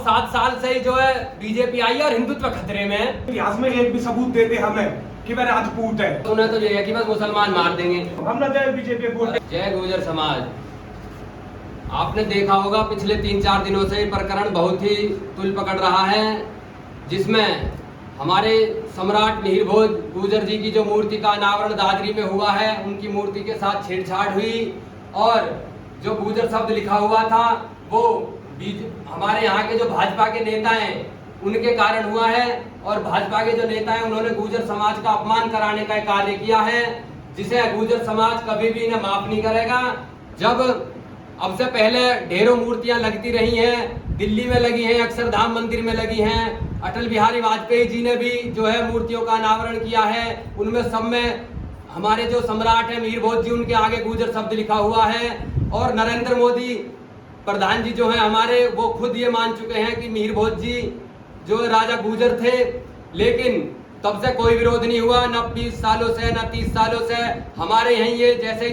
7 साल से ही जो है बीजेपी आई है और हिंदुत्व खतरे में है। इतिहास में एक भी सबूत देते हमें कि वह राजपूत है। उन्हें तो ये है कि बस मुसलमान मार देंगे। हम न जय बीजेपी को। जय गुर्जर समाज। आपने देखा होगा पिछले 3-4 दिनों से प्रकरण बहुत ही तुल पकड़ रहा है, जिसमें हमारे सम्राट मिहिर भोज गुर्जर जी की जो मूर्ति का अनावरण दादरी में हुआ है, उनकी मूर्ति के साथ छेड़छाड़ हुई और जो गुर्जर शब्द लिखा हुआ था वो हमारे यहाँ के जो भाजपा के नेता हैं उनके कारण हुआ है। और भाजपा के जो नेता हैं उन्होंने गुर्जर समाज का अपमान कराने का कार्य किया है, जिसे गुर्जर समाज कभी भी इन्हें माफ नहीं करेगा। जब अब से पहले ढेरों मूर्तियां लगती रही हैं, दिल्ली में लगी हैं, अक्षरधाम मंदिर में लगी हैं, अटल बिहारी वाजपेयी जी ने भी जो है मूर्तियों का अनावरण किया है, उनमें सब में हमारे जो सम्राट है मिहिर भोज जी, उनके आगे गुर्जर शब्द लिखा हुआ है। और नरेंद्र मोदी प्रधान जी जो है हमारे, वो खुद ये मान चुके हैं कि मिहिर भोज जी जो राजा गुर्जर थे, लेकिन तब से कोई विरोध नहीं हुआ, न 20 सालों से न 30 सालों से। हमारे यहीं ये जैसे ही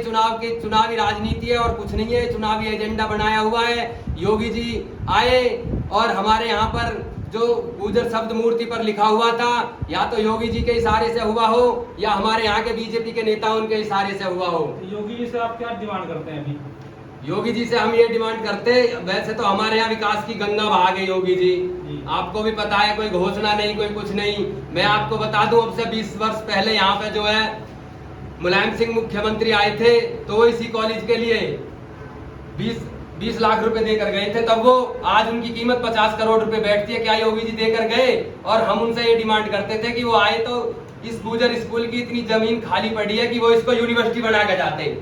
चुनावी राजनीति है और कुछ नहीं है, चुनावी एजेंडा बनाया हुआ है। योगी जी आए और हमारे यहाँ पर जो गुर्जर शब्द मूर्ति पर लिखा हुआ था, या तो योगी जी के इशारे से हुआ हो या हमारे यहाँ के बीजेपी के नेता उनके इशारे से हुआ हो। योगी जी से आप क्या डिमांड करते हैं अभी? योगी जी से हम ये डिमांड करते, वैसे तो हमारे यहाँ विकास की गंगा बहा गई योगी जी, आपको भी पता है, कोई घोषणा नहीं, कोई कुछ नहीं। मैं आपको बता दूं, अब से 20 वर्ष पहले यहाँ पे जो है मुलायम सिंह मुख्यमंत्री आए थे, तो वो इसी कॉलेज के लिए 20 लाख रुपए देकर गए थे। तब वो आज उनकी कीमत 50 करोड़ रुपए बैठती है। क्या योगी जी देकर गए? और हम उनसे ये डिमांड करते थे कि वो आए तो इस गुर्जर स्कूल की इतनी जमीन खाली पड़ी है कि वो इसको यूनिवर्सिटी बना के जाते,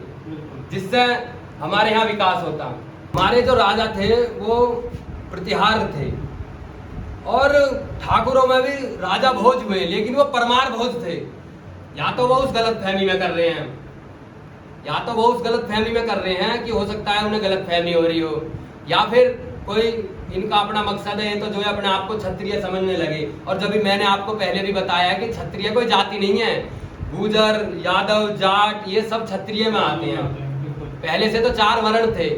जिससे हमारे यहाँ विकास होता। हमारे जो राजा थे वो प्रतिहार थे, और ठाकुरों में भी राजा भोज हुए, लेकिन वो परमार भोज थे। या तो वो उस गलत फहमी में कर रहे हैं, या तो वो उस गलत फहमी में कर रहे हैं कि हो सकता है उन्हें गलत फहमी हो रही हो, या फिर कोई इनका अपना मकसद है तो जो है अपने आप को क्षत्रिय समझने लगे। और जब भी मैंने आपको पहले भी बताया कि क्षत्रिय कोई जाति नहीं है, गुर्जर, यादव, जाट ये सब क्षत्रिय में आते हैं। पहले से तो 4 वर्ण थे,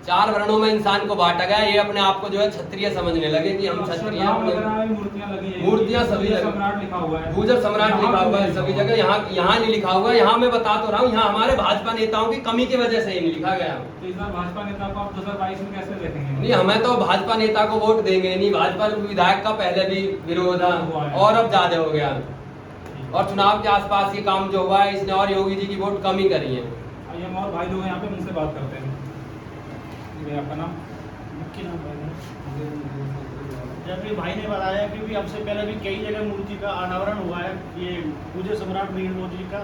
4 वर्णों में इंसान को बांटा गया। ये अपने आप को जो है क्षत्रिय समझने लगे कि हम क्षत्रिय हैं। मूर्तियां सभी सम्राट लिखा हुआ है, गुर्जर सम्राट लिखा हुआ है सभी जगह। यहाँ नहीं लिखा हुआ। यहाँ मैं बता तो रहा हूँ, यहाँ हमारे भाजपा नेताओं की कमी की वजह से ही नहीं लिखा गया। तो इस बार भाजपा नेता को आप 2022 में कैसे देखेंगे? नहीं, हमें तो भाजपा नेता को वोट देंगे नहीं। भाजपा विधायक का पहले भी विरोध है और अब ज्यादा हो गया, और चुनाव के आसपास ये काम जो हुआ है, इसने और योगी जी की वोट कमी करी है। हम और भाई लोग यहाँ पे उनसे बात करते हैं। आपका नाम? जबकि भाई ने बताया कि भी अब से पहले भी कई जगह मूर्ति का अनावरण हुआ है, ये गुर्जर सम्राट मिहिर भोज जी का,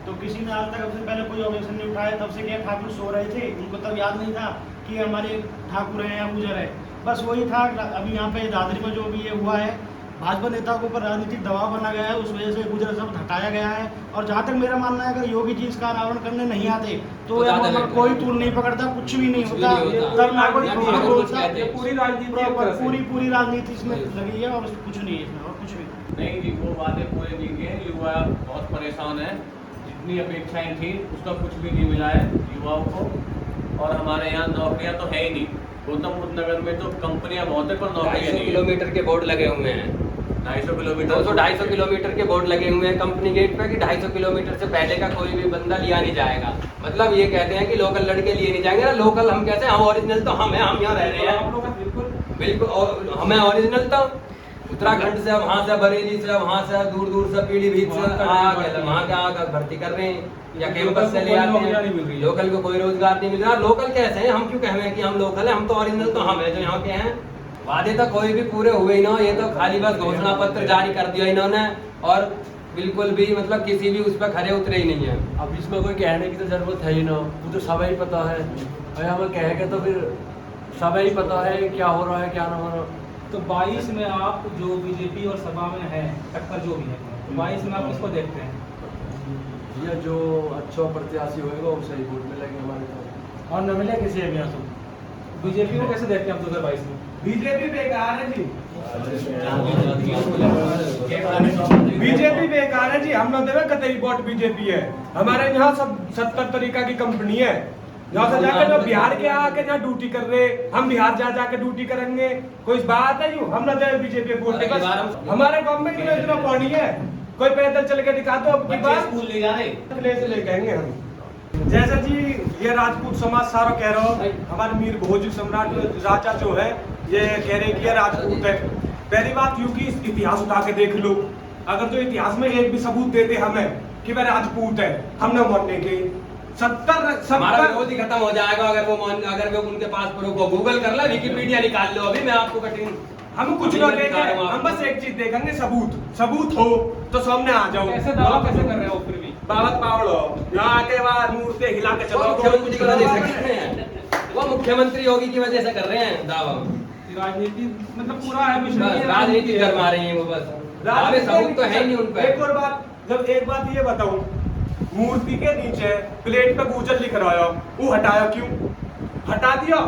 तो किसी ने आज तक अब से पहले कोई ऑब्जेक्शन नहीं उठाया। तब से क्या ठाकुर सो रहे थे, उनको तब याद नहीं था कि हमारे ठाकुर हैं या गुर्जर है, बस वही था। अभी यहाँ पे दादरी में जो भी ये हुआ है, भाजपा नेताओं के ऊपर राजनीतिक दबाव बना गया है, उस वजह से गुर्जर शब्द हटाया गया है। और जहाँ तक मेरा मानना है, अगर योगी जी इसका अनावरण करने नहीं आते तो कोई तूल नहीं पकड़ता, कुछ भी नहीं होता। तब ना कोई पूरी राजनीति इसमें लगी है और कुछ नहीं है इसमें, और कुछ भी नहीं जी, वो बातें पूरे नहीं की है। युवा बहुत परेशान है, जितनी अपेक्षाएं थी उसका कुछ भी नहीं मिला है युवाओं को। और हमारे यहाँ नौकरियाँ तो है ही नहीं। गौतम बुद्ध नगर में तो कंपनियां बहुत है पर नौकरियां नहीं। किलोमीटर के बोर्ड लगे हुए हैं, 250 किलोमीटर 250 किलोमीटर के बोर्ड लगे हुए हैं कंपनी गेट पे कि 250 किलोमीटर से पहले का कोई भी बंदा लिया नहीं जाएगा। मतलब ये कहते हैं कि लोकल लड़के लिए नहीं जाएंगे ना। लोकल हम कहते हैं, हम ओरिजिनल तो हम हैं, हम यहाँ रह रहे हैं बिल्कुल। और हमें ओरिजिनल तो उत्तराखंड से, वहाँ से, बरेली से, वहाँ से दूर दूर से, पीलीभीत से वहाँ के आकर भर्ती कर रहे हैं या कैंपस से ले आते हैं। लोकल को कोई रोजगार नहीं मिल रहा। लोकल कैसे हैं? हम क्यों कह रहे हैं कि हम लोकल हैं? हम तो ओरिजिनल तो हम हैं जो यहाँ के हैं। वादे तो कोई भी पूरे हुए ही ना, ये तो खाली बस घोषणा पत्र जारी कर दिया इन्होंने, और बिल्कुल भी मतलब किसी भी उस पर खरे उतरे ही नहीं है। अब इसमें कोई कहने की तो जरूरत है ही ना, वो तो सब ही पता है। अगर हमें कहेंगे तो फिर सब ही पता है क्या हो रहा है क्या ना हो रहा। तो 22 में आप जो बीजेपी और सभा में है टक्कर जो भी है, तो 22 में आप किसको देखते हैं? ये जो अच्छा प्रत्याशी होएगा उसे ही वोट मिलेंगे हमारे तो। और न मिले किसी अभियान से। बीजेपी को कैसे देखते हैं आप 2022 में? बीजेपी बेकार है जी, बीजेपी बेकार है जी। हम न देवे कतई वोट बीजेपी है। हमारे यहाँ सब 70 तरीका की कंपनी है, यहाँ से जाकर जो बिहार के आके जहाँ ड्यूटी कर रहे, हम बिहार जा जाके ड्यूटी करेंगे, कोई बात है यूं? हम ना जाए बीजेपी वोट, अरे बस बार- हमारे गवर्नमेंट में इतना पानी है, कोई पैदल चल के दिखा दो, अब की बच्चे बात स्कूल ले जा रहे ले से ले कहेंगे हम। जैसे जी ये राजपूत समाज सारा कह रहा हो, हमारे मीर भोज सम्राट राजा जो है ये कह रहे कि ये राजपूत है। पहली बात यूं कि इतिहास उठा के देख लो, अगर तो इतिहास में एक भी सबूत देते हमें कि वह राजपूत है, हम न मानने के। 70 हमारा विरोध ही खत्म हो जाएगा अगर वो उनके पास प्रूफ हो। गूगल कर लो, विकिपीडिया निकाल लो, अभी मैं आपको कठिन हम कुछ ना देंगे, हम बस एक चीज देखेंगे, सबूत हो तो सामने आ जाओ। कैसे दावा कैसे कर रहे हो फिर भी? बाबत पावड़ो यहाँ आके बाद मूर्ति हिला के चलो। मुख्यमंत्री की वजह से कर रहे हैं, वो मुख्यमंत्री योगी की वजह से कर रहे हैं दावा। राजनीति मतलब पूरा है बस मिशन राजनीति गरमा रही है वो, बस दावे सबूत तो है नहीं उन पे। एक और बात, जब एक बात ये बताऊं, मूर्ति के नीचे प्लेट पे गुजर लिख रहा है, वो हटाया क्यों? हटा दिया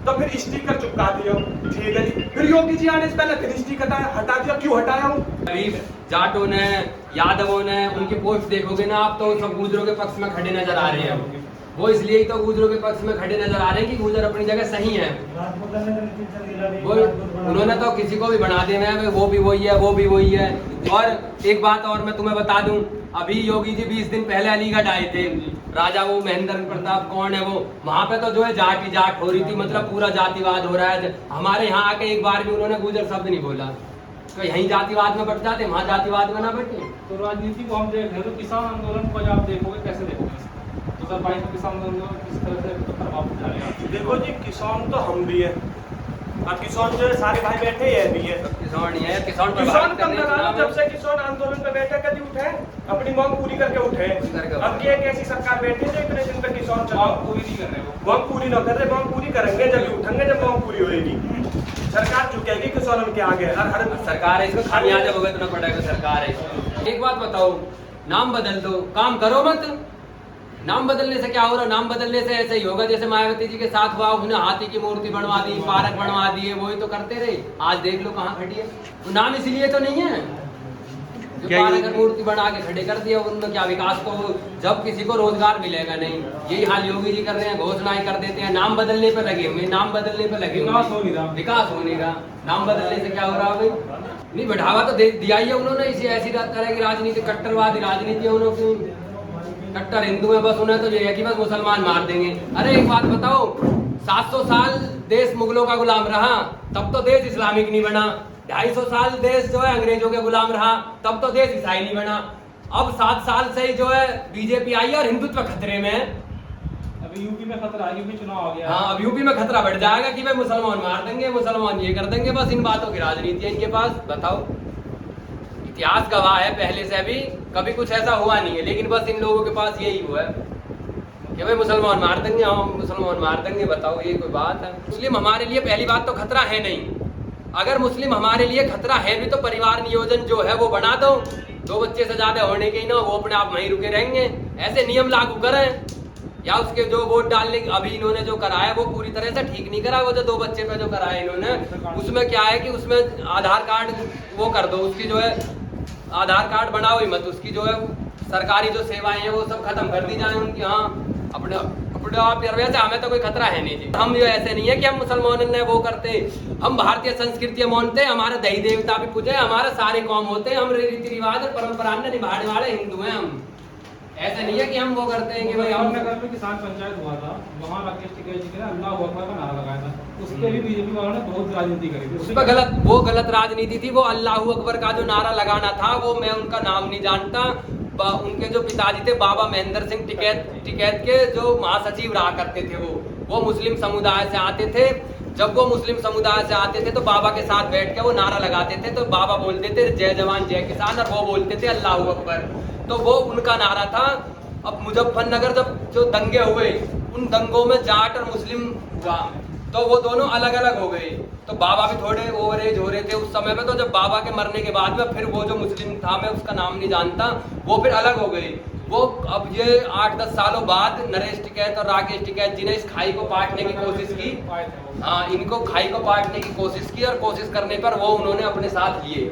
तो फिर स्टिकर चिपका दिया, ठीक है जी। फिर योगी जी आने से पहले फिर स्टिकर हटा दिया, क्यों हटाया हूँ? अभी जाटों ने, यादवों ने उनकी पोस्ट देखोगे ना आप, तो सब गुजरों के पक्ष में खड़े नजर आ रहे हैं। वो इसलिए ही तो गुजरों के पक्ष में खड़े नजर आ रहे हैं कि गुजर अपनी जगह सही है। वो उन्होंने तो किसी को भी बना देना है, वो भी वही है, वो भी वही है। और एक बात और मैं तुम्हें बता दूं, अभी योगी जी 20 दिन पहले अलीगढ़ आए थे, राजा वो महेंद्र प्रताप कौन है वो, वहां पे तो जो है जाट ही जाट हो रही थी, मतलब पूरा जातिवाद हो रहा है। हमारे यहाँ आके एक बार भी उन्होंने गुजर शब्द नहीं बोला। तो यही जातिवाद में बट जाते, वहाँ जातिवाद में ना बटे। तो राजनीति को हम देख रहे हैं, तो किसान आंदोलन को आप देखोगे कैसे देखोगे? 2022 में किसान आंदोलन किस तरह से प्रभाव डालेगा? देखो जी, किसान तो हम भी है, और किसान जो है सारे भाई बैठे ही भी है। किसान ही है, किसान किसान कम लगा लो, जब से किसान आंदोलन पे बैठे कभी उठे, अपनी मांग पूरी करके उठे। अब ये एक ऐसी सरकार बैठी है जो इतने दिन तक किसान चलाओ मांग पूरी नहीं कर रहे हो। मांग पूरी ना कर रहे, मांग पूरी करेंगे जब उठेंगे, जब मांग पूरी होगी सरकार झुकेगी किसानों के आगे। हर सरकार है, इसको खामियाजा भुगतना पड़ेगा, सरकार है। एक बात बताओ, नाम बदल दो, काम करो मत। नाम बदलने से क्या हो रहा है? नाम बदलने से ऐसे ही होगा जैसे मायावती जी के साथ हुआ, उन्हें हाथी की मूर्ति बनवा दी, पार्क बनवा दिए, वही तो करते रहे। आज देख लो कहाँ खड़ी है। तो नाम इसलिए तो नहीं है जो पार्क और मूर्ति बना के खड़े कर दिया, उनमें क्या विकास को, जब किसी को रोजगार मिलेगा नहीं। यही हाल योगी जी कर रहे हैं, घोषणाएं कर देते हैं, नाम बदलने पे लगे हुए, नाम बदलने पे लगे हुए, विकास हो नहीं रहा। विकास हो नहीं रहा। नाम बदलने से क्या हो रहा भाई? नहीं, बढ़ावा तो दिया ही है उन्होंने। इसी ऐसी तरह की राजनीति, कट्टरवादी राजनीति है उन्होंने। कट्टर हिंदू है, बस उन्हें तो ये है कि बस मुसलमान मार देंगे। अरे एक बात बताओ, 700 साल देश मुगलों का गुलाम रहा, तब तो देश इस्लामिक नहीं बना। 250 साल देश जो है अंग्रेजों के गुलाम रहा, तब तो देश ईसाई नहीं बना। अब 7 साल से ही जो है बीजेपी आई है और हिंदुत्व खतरे में है। अभी यूपी में खतरा है, यूपी चुनाव आ गया। हाँ, अब यूपी में खतरा बढ़ जाएगा कि भाई मुसलमान मार देंगे, मुसलमान ये कर देंगे। बस इन बातों की राजनीति है इनके पास। बताओ, इतिहास गवाह है, पहले से अभी कभी कुछ ऐसा हुआ नहीं है, लेकिन बस इन लोगों के पास यही हुआ है कि भाई मुसलमान मार देंगे, हम मुसलमान मार देंगे। बताओ, ये कोई बात है? मुस्लिम हमारे लिए पहली बात तो खतरा है नहीं। अगर मुस्लिम हमारे लिए खतरा है भी तो परिवार नियोजन जो है वो बना दो, 2 बच्चे से ज्यादा होने के ही ना, वो अपने आप वहीं रुके रहेंगे। ऐसे नियम लागू करें, या उसके जो वोट डालने अभी इन्होंने जो कराया वो पूरी तरह से ठीक नहीं करा। वो जो 2 बच्चे पे जो कराया इन्होंने, उसमें क्या है कि उसमें आधार कार्ड वो कर दो, उसकी जो है आधार कार्ड बनाओ ही मत, उसकी जो है सरकारी जो सेवाएं हैं वो सब खत्म कर दी जाए उनकी। हाँ, अपने आप यार, वैसे हमें तो कोई खतरा है नहीं जी। हम जो ऐसे नहीं है कि हम मुसलमानों ने वो करते, हम भारतीय संस्कृति मानते हैं, हमारे दही देवता भी पूजे, हमारे सारे कौम होते हैं, हम रीति रिवाज और परंपरा ने निभाने वाले हिंदू हैं। हम ऐसे नहीं है कि हम वो करते हैं कि भाई हम नगर में किसान पंचायत हुआ था, वहाँ राकेश टिकैत जी ने अल्लाह अकबर का नारा लगाया था, उसके भी बीजेपी वालों ने बहुत राजनीति करी थी। उस पर वो गलत राजनीति थी। वो अल्लाह अकबर का जो नारा लगाना था, वो मैं उनका नाम नहीं जानता। उनके जो पिताजी थे बाबा महेंद्र सिंह टिकैत के जो महासचिव रहा करते थे, वो मुस्लिम समुदाय से आते थे। जब वो मुस्लिम समुदाय से आते थे तो बाबा के साथ बैठ के वो नारा लगाते थे, तो बाबा बोलते थे जय जवान जय किसान, और वो बोलते थे अल्लाह अकबर। तो वो उनका नारा था। अब मुजफ्फरनगर जब जो दंगे हुए, उन दंगों में जाट और मुस्लिम हुआ, तो वो दोनों अलग अलग हो गए। तो बाबा भी थोड़े ओवर एज हो रहे थे उस समय में। तो जब बाबा के मरने के बाद में फिर वो जो मुस्लिम था, मैं उसका नाम नहीं जानता, वो फिर अलग हो गए। वो अब ये 8-10 सालों बाद नरेश टिकैत और राकेश टिकैत जी ने इस खाई को पाटने की कोशिश की। हाँ, इनको खाई को पाटने की कोशिश की, और कोशिश करने पर वो उन्होंने अपने साथ लिए।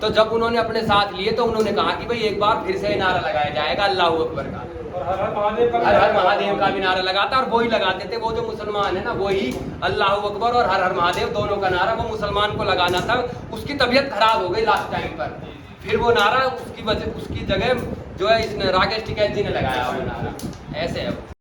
तो जब उन्होंने अपने साथ लिए तो उन्होंने कहा कि भाई एक बार फिर से नारा लगाया जाएगा अल्लाह अकबर का। और हर हर महादेव का भी हर हर नारा महादेव का भी नारा लगाता, और वही लगाते थे वो जो मुसलमान है ना, वही अल्लाह अकबर और हर हर महादेव दोनों का नारा वो मुसलमान को लगाना था। उसकी तबीयत खराब हो गई लास्ट टाइम पर, फिर वो नारा उसकी जगह जो है इसने राकेश टिकैत जी ने लगाया वो नारा। ऐसे है वो।